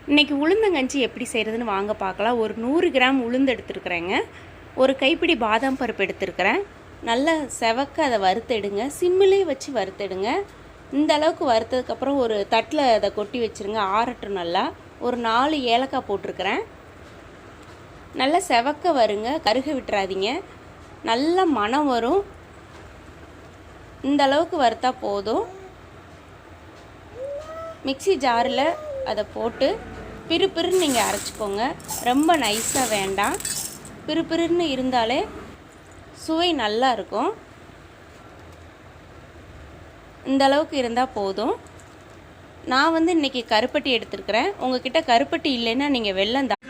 இன்றைக்கி உளுந்தங்கஞ்சி எப்படி செய்கிறதுன்னு வாங்க பார்க்கலாம். ஒரு 100 கிராம் உளுந்து எடுத்துருக்குறேங்க. ஒரு கைப்பிடி பாதாம் பருப்பு எடுத்துருக்கிறேன். நல்லா செவக்க அதை வறுத்தெடுங்க. சிம்மிலே வச்சு வறுத்தெடுங்க. இந்த அளவுக்கு வறுத்ததுக்கப்புறம் ஒரு தட்டில் அதை கொட்டி வச்சுருங்க. ஆறட்டும் நல்லா. ஒரு 4 ஏலக்காய் போட்டிருக்கிறேன். நல்லா செவக்க வருங்க, கருக விட்டுறாதீங்க. நல்ல மணம் வரும். இந்த அளவுக்கு வறுத்தா போதும். மிக்ஸி ஜாரில் அதை போட்டு பிறுபிறுன்னு நீங்கள் அரைச்சிக்கோங்க. ரொம்ப நைஸாக வேண்டாம். பிறுபிறுன்னு இருந்தாலே சுவை நல்லா இருக்கும். இந்த அளவுக்கு இருந்தால் போதும். நான் இன்றைக்கி கருப்பட்டி எடுத்துருக்கிறேன். உங்கள்கிட்ட கருப்பட்டி இல்லைன்னா நீங்கள் வெல்லம் தான்.